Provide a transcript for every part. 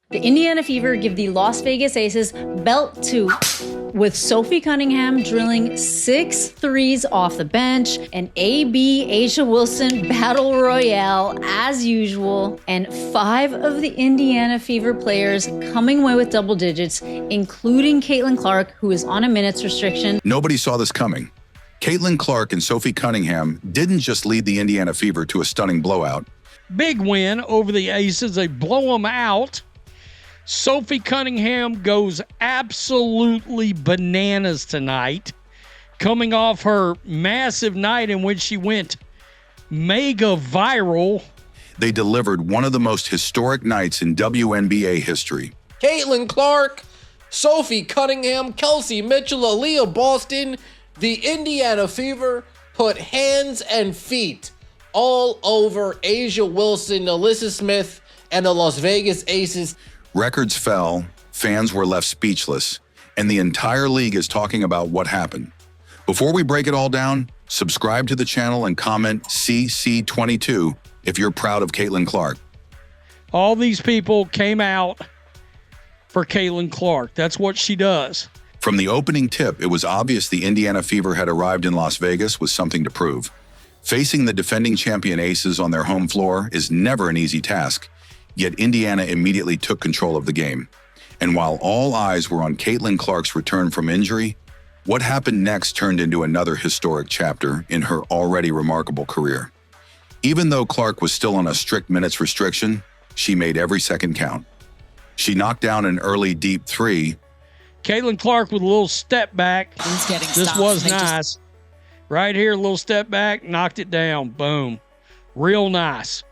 The Indiana Fever give the Las Vegas Aces belt to, with Sophie Cunningham drilling 6 threes off the bench, an AB A'ja Wilson battle royale as usual, and 5 of the Indiana Fever players coming away with double digits, including Caitlin Clark, who is on a minutes restriction. Nobody saw this coming. Caitlin Clark and Sophie Cunningham didn't just lead the Indiana Fever to a stunning blowout. Big win over the Aces. They blow them out. Sophie Cunningham goes absolutely bananas tonight, coming off her massive night in which she went mega viral. They delivered one of the most historic nights in WNBA history. Caitlin Clark, Sophie Cunningham, Kelsey Mitchell, Aaliyah Boston, the Indiana Fever put hands and feet all over A'ja Wilson, Alyssa Smith, and the Las Vegas Aces. Records fell, fans were left speechless, and the entire league is talking about what happened. Before we break it all down, subscribe to the channel and comment CC22 if you're proud of Caitlin Clark. All these people came out for Caitlin Clark. That's what she does. From the opening tip, it was obvious the Indiana Fever had arrived in Las Vegas with something to prove. Facing the defending champion Aces on their home floor is never an easy task. Yet Indiana immediately took control of the game. And while all eyes were on Caitlin Clark's return from injury, what happened next turned into another historic chapter in her already remarkable career. Even though Clark was still on a strict minutes restriction, she made every second count. She knocked down an early deep 3. Caitlin Clark with a little step back. This was nice. Right here, a little step back, knocked it down. Boom. Real nice.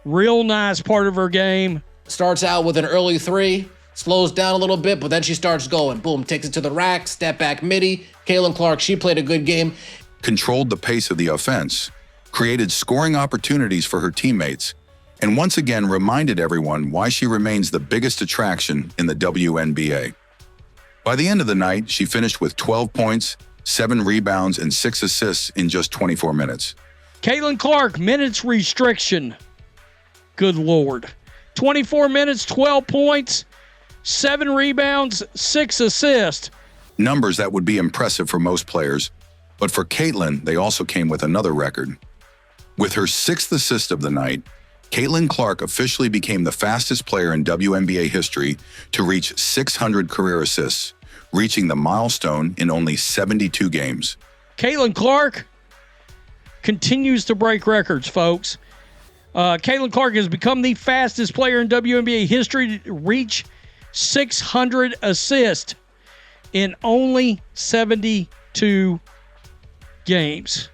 Real nice part of her game. Starts out with an early 3, slows down a little bit, but then she starts going. Boom, takes it to the rack, step back midi. Caitlin Clark, she played a good game. Controlled the pace of the offense, created scoring opportunities for her teammates, and once again reminded everyone why she remains the biggest attraction in the WNBA. By the end of the night, she finished with 12 points, 7 rebounds, and 6 assists in just 24 minutes. Caitlin Clark, minutes restriction. Good Lord. 24 minutes, 12 points, 7 rebounds, 6 assists. Numbers that would be impressive for most players, but for Caitlin, they also came with another record. With her 6th assist of the night, Caitlin Clark officially became the fastest player in WNBA history to reach 600 career assists, reaching the milestone in only 72 games. Caitlin Clark continues to break records, folks. Caitlin Clark has become the fastest player in WNBA history to reach 600 assists in only 72 games.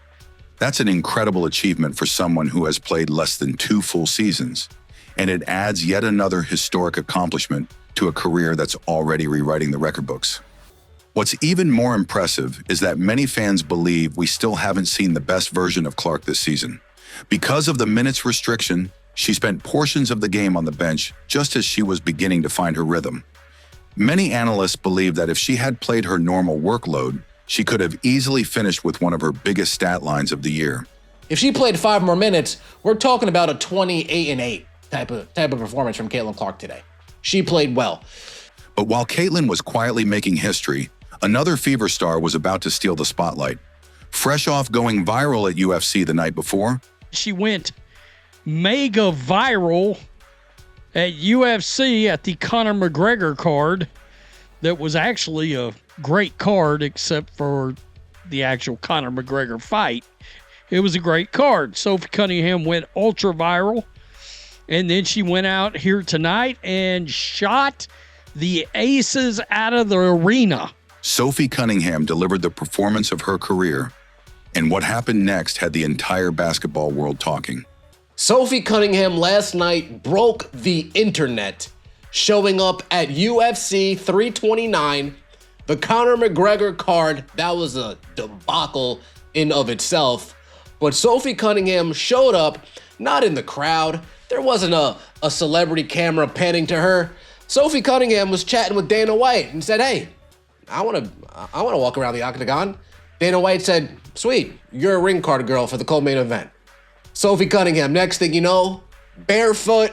That's an incredible achievement for someone who has played less than 2 full seasons, and it adds yet another historic accomplishment to a career that's already rewriting the record books. What's even more impressive is that many fans believe we still haven't seen the best version of Clark this season. Because of the minutes restriction, she spent portions of the game on the bench just as she was beginning to find her rhythm. Many analysts believe that if she had played her normal workload, she could have easily finished with one of her biggest stat lines of the year. If she played 5 more minutes, we're talking about a 28-8 type of performance from Caitlin Clark today. She played well. But while Caitlin was quietly making history, another Fever star was about to steal the spotlight. Fresh off going viral at UFC the night before, she went mega viral at UFC at the Conor McGregor card. That was actually a great card, except for the actual Conor McGregor fight. It was a great card. Sophie Cunningham went ultra viral, and then she went out here tonight and shot the Aces out of the arena. Sophie Cunningham delivered the performance of her career, and what happened next had the entire basketball world talking. Sophie Cunningham last night broke the internet, showing up at UFC 329. The Conor McGregor card, that was a debacle in of itself. But Sophie Cunningham showed up, not in the crowd. There wasn't a celebrity camera panning to her. Sophie Cunningham was chatting with Dana White and said, "Hey, I want to walk around the octagon." Dana White said, "Sweet, you're a ring card girl for the co-main event." Sophie Cunningham, next thing you know, barefoot,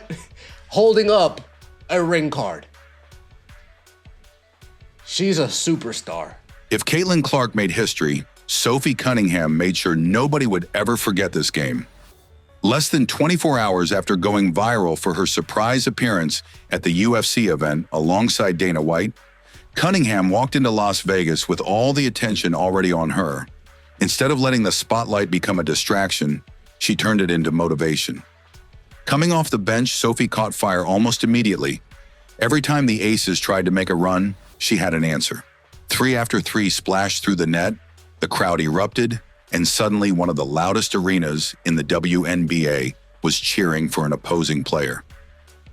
holding up a ring card. She's a superstar. If Caitlin Clark made history, Sophie Cunningham made sure nobody would ever forget this game. Less than 24 hours after going viral for her surprise appearance at the UFC event alongside Dana White, Cunningham walked into Las Vegas with all the attention already on her. Instead of letting the spotlight become a distraction, she turned it into motivation. Coming off the bench, Sophie caught fire almost immediately. Every time the Aces tried to make a run, she had an answer. 3 after 3 splashed through the net, the crowd erupted, and suddenly one of the loudest arenas in the WNBA was cheering for an opposing player.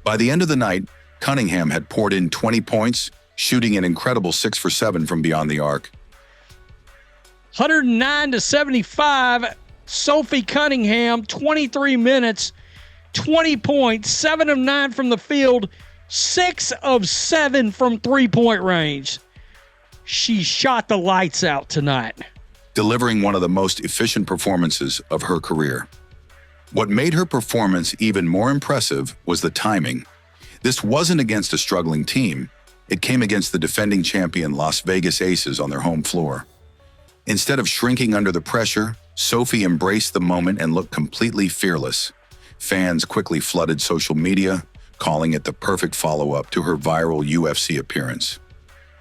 By the end of the night, Cunningham had poured in 20 points, shooting an incredible 6 for 7 from beyond the arc. 109-75, Sophie Cunningham, 23 minutes, 20 points, 7 of 9 from the field, 6 of 7 from three-point range. She shot the lights out tonight, delivering one of the most efficient performances of her career. What made her performance even more impressive was the timing. This wasn't against a struggling team. It came against the defending champion Las Vegas Aces on their home floor. Instead of shrinking under the pressure, Sophie embraced the moment and looked completely fearless. Fans quickly flooded social media, calling it the perfect follow-up to her viral UFC appearance.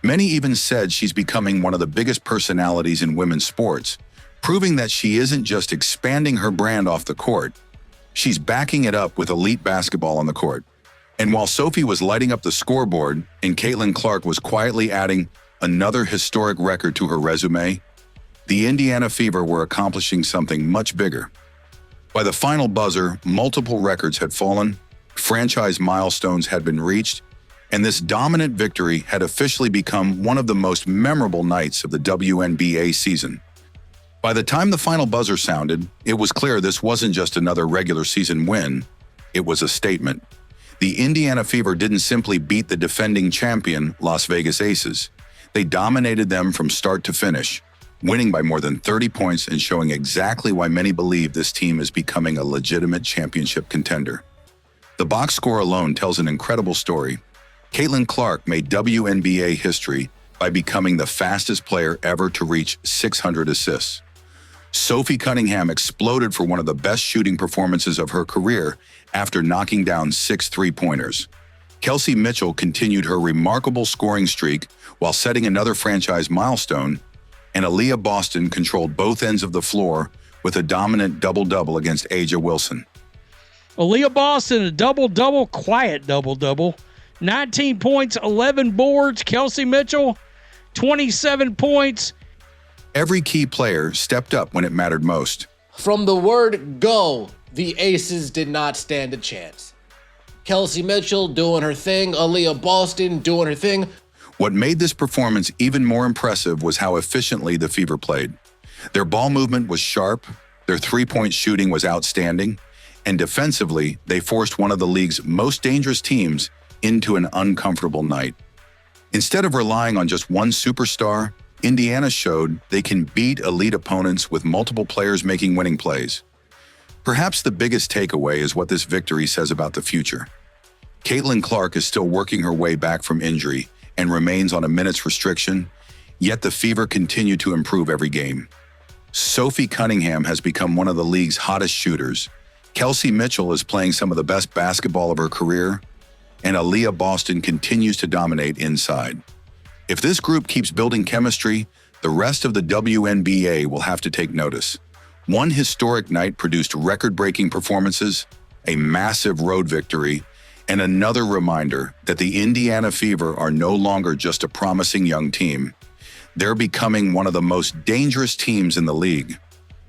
Many even said she's becoming one of the biggest personalities in women's sports, proving that she isn't just expanding her brand off the court, she's backing it up with elite basketball on the court. And while Sophie was lighting up the scoreboard and Caitlin Clark was quietly adding another historic record to her resume, the Indiana Fever were accomplishing something much bigger. By the final buzzer, multiple records had fallen, franchise milestones had been reached, and this dominant victory had officially become one of the most memorable nights of the WNBA season. By the time the final buzzer sounded, it was clear this wasn't just another regular season win, it was a statement. The Indiana Fever didn't simply beat the defending champion Las Vegas Aces. They dominated them from start to finish, winning by more than 30 points and showing exactly why many believe this team is becoming a legitimate championship contender. The box score alone tells an incredible story. Caitlin Clark made WNBA history by becoming the fastest player ever to reach 600 assists. Sophie Cunningham exploded for one of the best shooting performances of her career after knocking down 6 three-pointers. Kelsey Mitchell continued her remarkable scoring streak while setting another franchise milestone, and Aaliyah Boston controlled both ends of the floor with a dominant double-double against A'ja Wilson. Aaliyah Boston, a double-double, quiet double-double. 19 points, 11 boards. Kelsey Mitchell, 27 points. Every key player stepped up when it mattered most. From the word go, the Aces did not stand a chance. Kelsey Mitchell doing her thing, Aaliyah Boston doing her thing. What made this performance even more impressive was how efficiently the Fever played. Their ball movement was sharp, their three-point shooting was outstanding, and defensively, they forced one of the league's most dangerous teams into an uncomfortable night. Instead of relying on just one superstar, Indiana showed they can beat elite opponents with multiple players making winning plays. Perhaps the biggest takeaway is what this victory says about the future. Caitlin Clark is still working her way back from injury and remains on a minutes restriction, yet the Fever continue to improve every game. Sophie Cunningham has become one of the league's hottest shooters. Kelsey Mitchell is playing some of the best basketball of her career, and Aaliyah Boston continues to dominate inside. If this group keeps building chemistry, the rest of the WNBA will have to take notice. One historic night produced record-breaking performances, a massive road victory, and another reminder that the Indiana Fever are no longer just a promising young team. They're becoming one of the most dangerous teams in the league.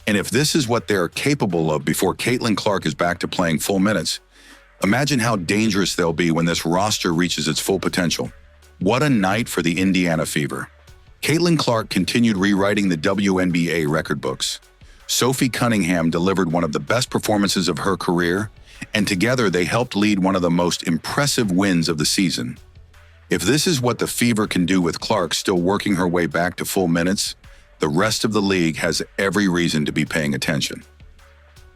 And if this is what they're capable of before Caitlin Clark is back to playing full minutes, imagine how dangerous they'll be when this roster reaches its full potential. What a night for the Indiana Fever. Caitlin Clark continued rewriting the WNBA record books. Sophie Cunningham delivered one of the best performances of her career, and together they helped lead one of the most impressive wins of the season. If this is what the Fever can do with Clark still working her way back to full minutes, the rest of the league has every reason to be paying attention.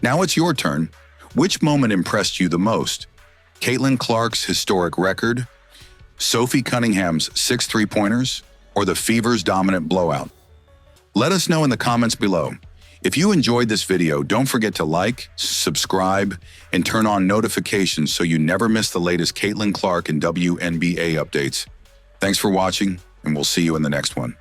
Now it's your turn. Which moment impressed you the most? Caitlin Clark's historic record, Sophie Cunningham's 6 3-pointers, or the Fever's dominant blowout? Let us know in the comments below. If you enjoyed this video, don't forget to like, subscribe, and turn on notifications so you never miss the latest Caitlin Clark and WNBA updates. Thanks for watching, and we'll see you in the next one.